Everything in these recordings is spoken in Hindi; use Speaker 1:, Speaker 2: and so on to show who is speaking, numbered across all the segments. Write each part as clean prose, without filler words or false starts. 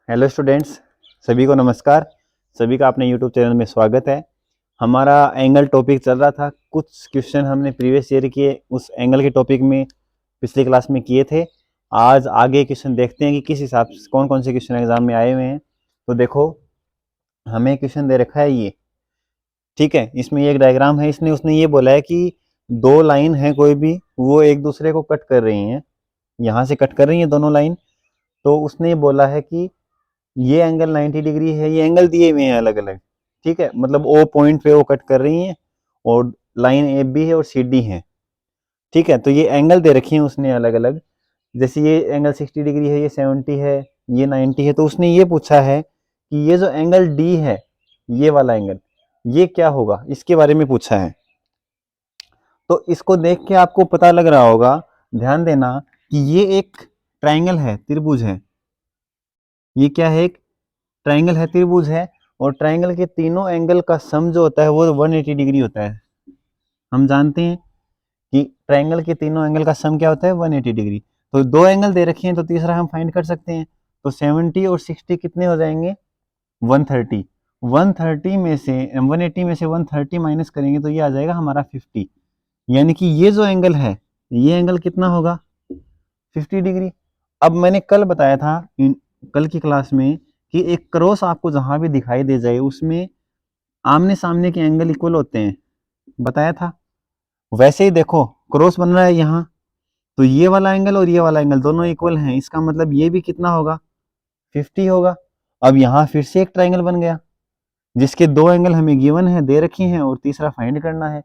Speaker 1: हेलो स्टूडेंट्स, सभी को नमस्कार। सभी का अपने यूट्यूब चैनल में स्वागत है। हमारा एंगल टॉपिक चल रहा था। कुछ क्वेश्चन हमने प्रीवियस ईयर के उस एंगल के टॉपिक में पिछली क्लास में किए थे। आज आगे क्वेश्चन देखते हैं कि किस हिसाब से कौन कौन से क्वेश्चन एग्जाम में आए हुए हैं। तो देखो, हमें क्वेश्चन दे रखा है ये, ठीक है। इसमें ये एक डायग्राम है। उसने ये बोला है कि दो लाइन है कोई भी, वो एक दूसरे को कट कर रही हैं, यहाँ से कट कर रही हैं दोनों लाइन। तो उसने ये बोला है कि ये एंगल 90 डिग्री है। ये एंगल दिए हुए हैं अलग अलग, ठीक है। मतलब ओ पॉइंट पे वो कट कर रही हैं और लाइन ए बी है और सी डी है, ठीक है। तो ये एंगल दे रखी है उसने अलग अलग। जैसे ये एंगल 60 डिग्री है, ये 70 है, ये 90 है। तो उसने ये पूछा है कि ये जो एंगल डी है, ये वाला एंगल, ये क्या होगा, इसके बारे में पूछा है। तो इसको देख के आपको पता लग रहा होगा, ध्यान देना, कि ये एक ट्राइंगल है, त्रिभुज है। ये क्या है? एक ट्राइंगल है, त्रिभुज है। और ट्राइंगल के तीनों एंगल का सम जो होता है वो 180 डिग्री होता है। हम जानते हैं कि ट्राइंगल के तीनों एंगल का सम क्या होता है? 180 डिग्री। तो दो एंगल दे रखे हैं, तो तीसरा हम फाइंड कर सकते हैं। तो 70 और 60 कितने हो जाएंगे? 130। 130 में से 180 में से 130 माइनस करेंगे तो ये आ जाएगा हमारा 50। यानी कि ये जो एंगल है, ये एंगल कितना होगा? 50 डिग्री। अब मैंने कल बताया था कल की क्लास में कि एक क्रॉस आपको जहां भी दिखाई दे जाए उसमें आमने सामने के एंगल इक्वल होते हैं, बताया था। वैसे ही देखो, क्रॉस बन रहा है यहाँ, तो ये वाला एंगल और ये वाला एंगल दोनों इक्वल हैं। इसका मतलब ये भी कितना होगा? 50 होगा। अब यहाँ फिर से एक ट्राइंगल बन गया जिसके दो एंगल हमें गिवन है, दे रखी हैं, और तीसरा फाइंड करना है।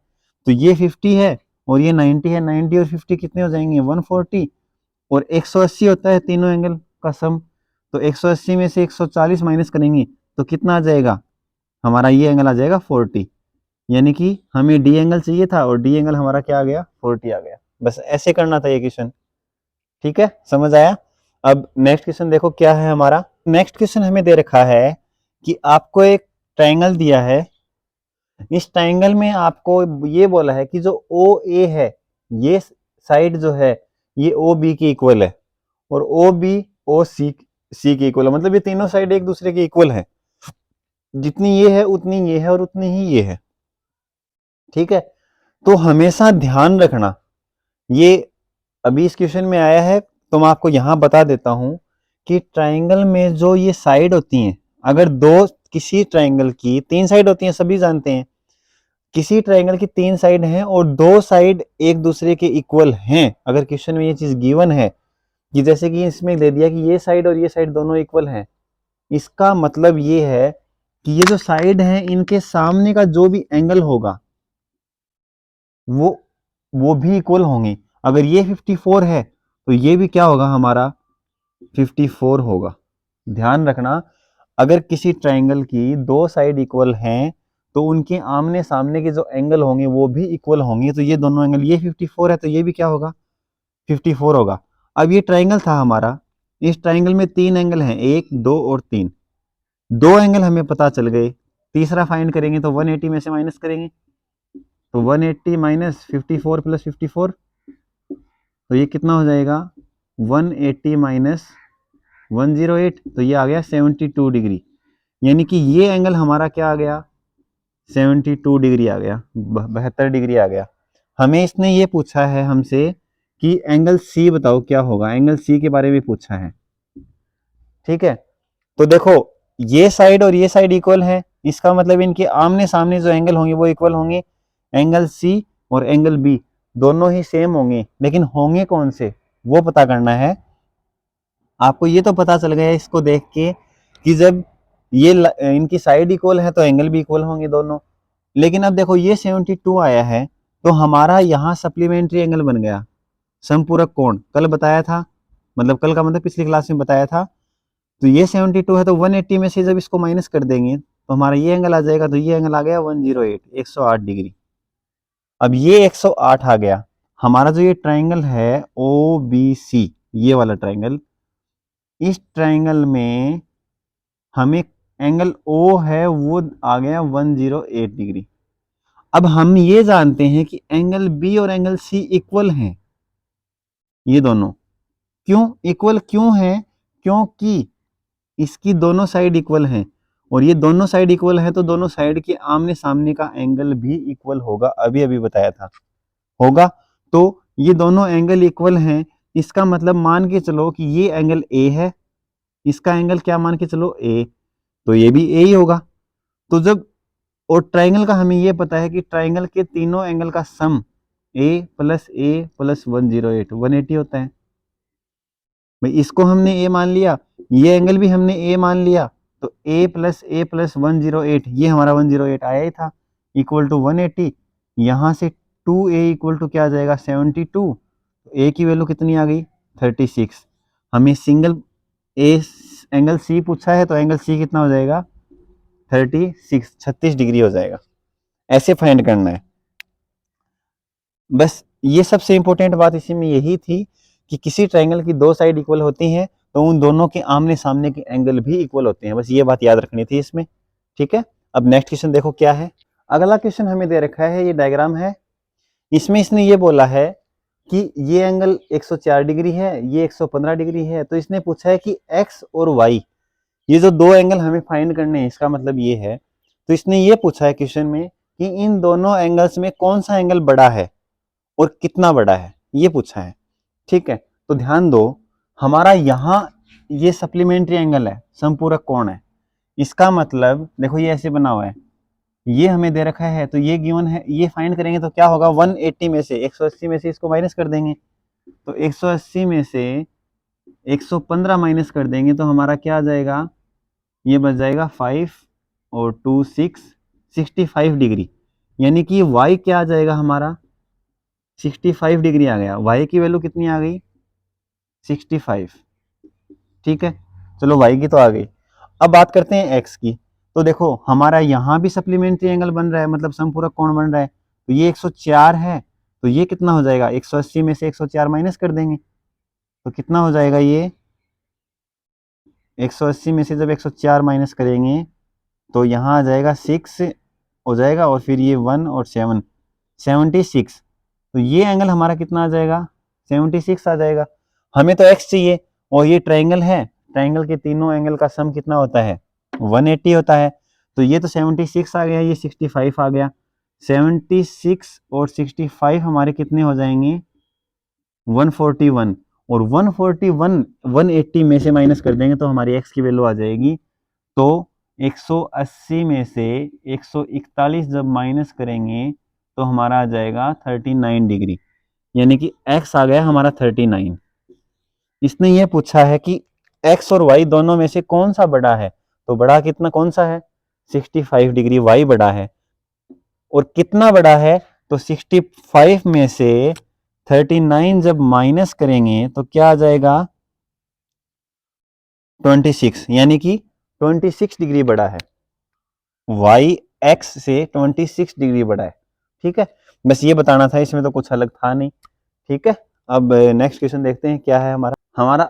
Speaker 1: तो ये 50 है और ये 90 है। 90 और 50 कितने हो जाएंगे? 140। और 180 होता है तीनों एंगल का सम। तो 180 में से 140 माइनस करेंगे तो कितना आ जाएगा? हमारा ये एंगल आ जाएगा 40। यानी कि हमें डी एंगल चाहिए था और डी एंगल हमारा क्या आ गया? 40 आ गया। बस ऐसे करना था ये क्वेश्चन, ठीक है। समझ आया? अब नेक्स्ट क्वेश्चन देखो क्या है हमारा। नेक्स्ट क्वेश्चन हमें दे रखा है कि आपको एक ट्राइंगल दिया है। इस ट्राइंगल में आपको ये बोला है कि जो ओ ए है, ये साइड जो है ये ओ बी के इक्वल है, और ओ बी ओ सी के इक्वल है। मतलब ये तीनों साइड एक दूसरे के इक्वल है। जितनी ये है उतनी ये है और उतनी ही ये है, ठीक है। तो हमेशा ध्यान रखना, ये अभी इस क्वेश्चन में आया है तो मैं आपको यहां बता देता हूं कि ट्राइंगल में जो ये साइड होती हैं, अगर दो किसी ट्राइंगल की तीन साइड होती हैं, सभी जानते हैं। किसी ट्राइंगल की तीन साइड हैं और दो साइड एक दूसरे के इक्वल हैं, अगर क्वेश्चन में ये चीज गिवन है कि जैसे कि इसमें दे दिया कि ये साइड और ये साइड दोनों इक्वल हैं, इसका मतलब ये है कि ये जो साइड है इनके सामने का जो भी एंगल होगा वो वो भी इक्वल होंगे। अगर ये 54 है तो ये भी क्या होगा? हमारा 54 होगा। ध्यान रखना, अगर किसी ट्राइंगल की दो साइड इक्वल हैं तो उनके आमने सामने के जो एंगल होंगे वो भी इक्वल होंगे। तो ये दोनों एंगल, ये 54 है तो ये भी क्या होगा? 54 होगा। अब ये ट्राइंगल था हमारा, इस ट्राइंगल में तीन एंगल हैं, एक दो और तीन। दो एंगल हमें पता चल गए, तीसरा फाइंड करेंगे तो 180 में से माइनस करेंगे। तो 180 माइनस 54 प्लस 54, तो ये कितना हो जाएगा? 180 माइनस 108, तो ये आ गया 72 डिग्री। यानी कि ये एंगल हमारा क्या आ गया? 72 डिग्री आ गया, 72 डिग्री आ गया। हमें इसने ये पूछा है हमसे कि एंगल सी बताओ क्या होगा। एंगल सी के बारे में पूछा है, ठीक है। तो देखो, ये साइड और ये साइड इक्वल है, इसका मतलब इनके आमने सामने जो एंगल होंगे वो इक्वल होंगे। एंगल सी और एंगल बी दोनों ही सेम होंगे, लेकिन होंगे कौन से वो पता करना है आपको। ये तो पता चल गया इसको देख के कि जब ये इनकी साइड इक्वल है तो एंगल भी इक्वल होंगे दोनों। लेकिन अब देखो, ये 72 आया है तो हमारा यहाँ सप्लीमेंट्री एंगल बन गया, समपूरक कोण। कल बताया था, मतलब कल का मतलब पिछली क्लास में बताया था। तो ये 72 है तो 180 में से जब इसको माइनस कर देंगे तो हमारा ये एंगल आ जाएगा। तो ये एंगल आ गया 108, 108 डिग्री। अब ये 108 आ गया। हमारा जो ये ट्राइंगल है ओ बी सी, ये वाला ट्राइंगल, इस ट्राइंगल में हमें एंगल ओ है वो आ गया 108 डिग्री। अब हम ये जानते हैं कि एंगल बी और एंगल सी इक्वल हैं, ये दोनों। क्यों इक्वल क्यों है? क्योंकि इसकी दोनों साइड इक्वल हैं और ये दोनों साइड इक्वल है तो दोनों साइड के आमने सामने का एंगल भी इक्वल होगा, अभी अभी बताया था होगा। तो ये दोनों एंगल इक्वल हैं, इसका मतलब मान के चलो कि ये एंगल ए है, इसका एंगल क्या मान के चलो ए, तो ये भी ए ही होगा। तो जब और ट्राइंगल का हमें ये पता है कि ट्राइंगल के तीनों एंगल का सम ए प्लस 108 180 होता है। भाई इसको हमने ए मान लिया, ये एंगल भी हमने ए मान लिया, तो a प्लस 108 ये हमारा 108 आया ही था इक्वल टू 180। यहाँ से 2a इक्वल टू क्या आ जाएगा 72, तो a की वैल्यू कितनी आ गई 36। हमें सिंगल ए एंगल सी पूछा है तो एंगल सी कितना हो जाएगा 36 डिग्री हो जाएगा। ऐसे फाइंड करना है। बस ये सबसे इंपॉर्टेंट बात इसी में यही थी कि किसी ट्रायंगल की दो साइड इक्वल होती हैं तो उन दोनों के आमने सामने के एंगल भी इक्वल होते हैं, बस ये बात याद रखनी थी इसमें। ठीक है, अब नेक्स्ट क्वेश्चन देखो क्या है। अगला क्वेश्चन हमें दे रखा है, ये डायग्राम है, इसमें इसने ये बोला है कि ये एंगल 104 डिग्री है, ये 115 डिग्री है। तो इसने पूछा है कि एक्स और वाई ये जो दो एंगल हमें फाइंड करने हैं, इसका मतलब ये है। तो इसने ये पूछा है क्वेश्चन में कि इन दोनों एंगल्स में कौन सा एंगल बड़ा है और कितना बड़ा है, ये पूछा है। ठीक है, तो ध्यान दो, हमारा यहाँ ये सप्लीमेंट्री एंगल है, समपूरक कोण है। इसका मतलब देखो ये ऐसे बना हुआ है, ये हमें दे रखा है तो ये गिवन है, ये फाइंड करेंगे तो क्या होगा 180 में से 180 में से इसको माइनस कर देंगे, तो 180 में से 115 माइनस कर देंगे तो हमारा क्या आ जाएगा, ये बच जाएगा 5 और 2 6 65 डिग्री। यानी कि y क्या आ जाएगा हमारा 65 डिग्री आ गया। y की वैल्यू कितनी आ गई 65। ठीक है, चलो y की तो आ गई। अब बात करते हैं x की। तो देखो हमारा यहाँ भी सप्लीमेंट्री एंगल बन रहा है, मतलब समपूरक कोण बन रहा है। तो ये 104 है, तो ये कितना हो जाएगा 180 में से 104 माइनस कर देंगे तो कितना हो जाएगा, ये 180 में से जब 104 माइनस करेंगे तो यहाँ आ जाएगा 6 हो जाएगा और फिर ये 1 और 7 76। तो ये एंगल हमारा कितना आ जाएगा 76 आ जाएगा। हमें तो x चाहिए और ये ट्रायंगल है, ट्रायंगल के तीनों एंगल का सम कितना होता है 180 होता है। तो ये तो 76 आ गया, ये 65 आ गया। 76 और 65 हमारे कितने हो जाएंगे 141, और 141 180 में से माइनस कर देंगे तो हमारी x की वैल्यू आ जाएगी। तो 180 में से 141 जब माइनस करेंगे तो हमारा आ जाएगा 39 डिग्री, यानी कि x आ गया हमारा 39। इसने ये पूछा है कि x और y दोनों में से कौन सा बड़ा है, तो बड़ा कितना कौन सा है 65 डिग्री, y बड़ा है। और कितना बड़ा है, तो 65 में से 39 जब माइनस करेंगे तो क्या आ जाएगा 26, यानी कि 26 डिग्री बड़ा है। y x से 26 डिग्री बड़ा है। ठीक है, बस ये बताना था, इसमें तो कुछ अलग था नहीं। ठीक है, अब नेक्स्ट क्वेश्चन देखते हैं क्या है हमारा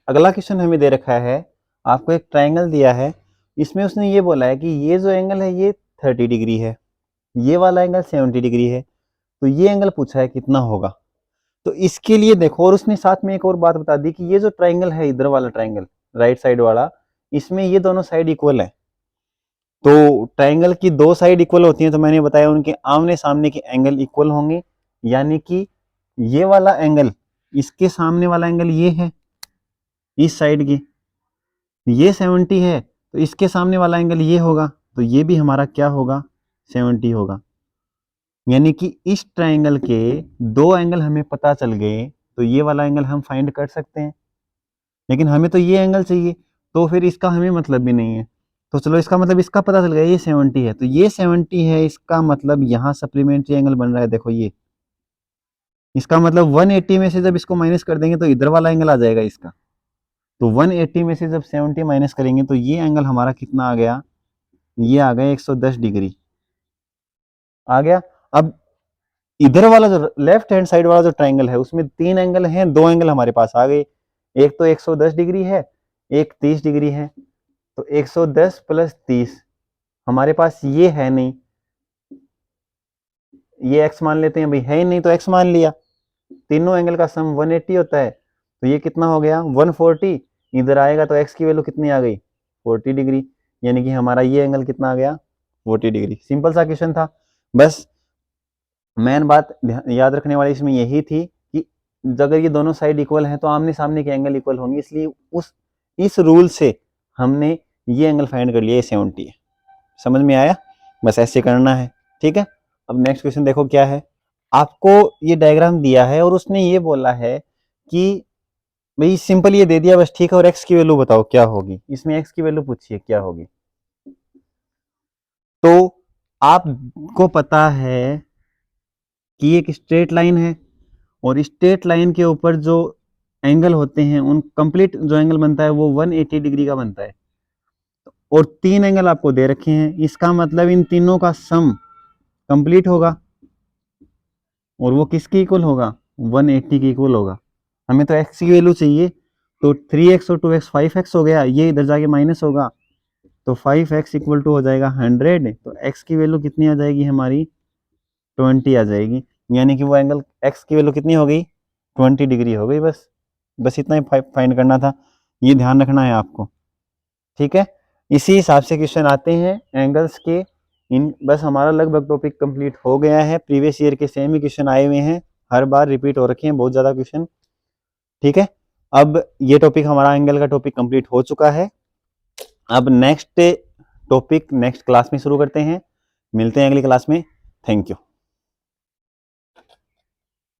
Speaker 1: अगला क्वेश्चन हमें दे रखा है, आपको एक ट्रायंगल दिया है, इसमें उसने ये बोला है कि ये जो एंगल है ये 30 डिग्री है, ये वाला एंगल 70 डिग्री है, तो ये एंगल पूछा है कितना होगा। तो इसके लिए देखो, और उसने साथ में एक और बात बता दी कि ये जो ट्रायंगल है, इधर वाला ट्रायंगल राइट साइड वाला, इसमें ये दोनों साइड इक्वल है। तो ट्रायंगल की दो साइड इक्वल होती हैं, तो मैंने बताया उनके आमने सामने के एंगल इक्वल होंगे। यानी कि ये वाला एंगल, इसके सामने वाला एंगल ये है, इस साइड की ये 70 है, तो इसके सामने वाला एंगल ये होगा, तो ये भी हमारा क्या होगा 70 होगा। यानी कि इस ट्रायंगल के दो एंगल हमें पता चल गए, तो ये वाला एंगल हम फाइंड कर सकते हैं। लेकिन हमें तो ये एंगल चाहिए, तो फिर इसका हमें मतलब भी नहीं है। तो चलो इसका मतलब इसका पता चल गया, ये 70 है, तो ये 70 है, इसका मतलब यहाँ सप्लीमेंट्री एंगल बन रहा है। देखो ये, इसका मतलब 180 में से जब इसको माइनस कर देंगे तो इधर वाला एंगल आ जाएगा इसका। तो 180 में से जब 70 माइनस करेंगे तो ये एंगल हमारा कितना आ गया, ये आ गया 110 डिग्री आ गया। अब इधर वाला जो लेफ्ट हैंड साइड वाला जो ट्रायंगल है, उसमें तीन एंगल हैं, दो एंगल हमारे पास आ गए। एक तो 110 डिग्री है, एक 30 डिग्री है। तो 110 प्लस 30 हमारे पास ये है नहीं, ये x मान लेते हैं, भाई है ही नहीं तो x मान लिया। तीनों एंगल का सम 180 होता है, तो ये कितना हो गया 140। इधर आएगा तो x की वैल्यू कितनी आ गई 40 डिग्री, यानी कि हमारा ये एंगल कितना आ गया 40 डिग्री। सिंपल सा क्वेश्चन था। बस मेन बात याद रखने वाली इसमें यही थी कि अगर ये दोनों साइड इक्वल हैं तो आमने सामने के एंगल इक्वल होंगे, इसलिए इस रूल से हमने ये एंगल फाइंड कर लिया, ये 70 है। समझ में आया? बस ऐसे करना है, ठीक है। अब नेक्स्ट क्वेश्चन देखो क्या है। आपको ये डायग्राम दिया है और उसने ये बोला है कि भाई सिंपल ये दे दिया बस, ठीक है, और एक्स की वैल्यू बताओ क्या होगी। इसमें एक्स की वैल्यू पूछिए क्या होगी। तो आपको पता है कि एक स्ट्रेट लाइन है और स्ट्रेट लाइन के ऊपर जो एंगल होते हैं उन कंप्लीट जो एंगल बनता है वो 180 डिग्री का बनता है, और 3 एंगल आपको दे रखे हैं। इसका मतलब इन तीनों का सम कंप्लीट होगा और वो किसके इक्वल होगा 180 के इक्वल होगा। हमें तो x की वैल्यू चाहिए, तो 3x और 2x 5x हो गया, ये इधर जाके माइनस होगा तो 5x इक्वल टू हो जाएगा 100। तो x की वैल्यू कितनी आ जाएगी हमारी 20 आ जाएगी, यानी कि वो एंगल x की वैल्यू कितनी हो गई 20 डिग्री हो गई। बस इतना ही फाइंड करना था, ये ध्यान रखना है आपको, ठीक है। इसी हिसाब से क्वेश्चन आते हैं एंगल्स के। इन बस हमारा लगभग टॉपिक कंप्लीट हो गया है। प्रीवियस ईयर के सेम ही क्वेश्चन आए हुए हैं, हर बार रिपीट हो रखे हैं बहुत ज़्यादा क्वेश्चन, ठीक है। अब ये टॉपिक हमारा एंगल का टॉपिक कंप्लीट हो चुका है। अब नेक्स्ट टॉपिक नेक्स्ट क्लास में शुरू करते हैं। मिलते हैं अगली क्लास में। Thank you.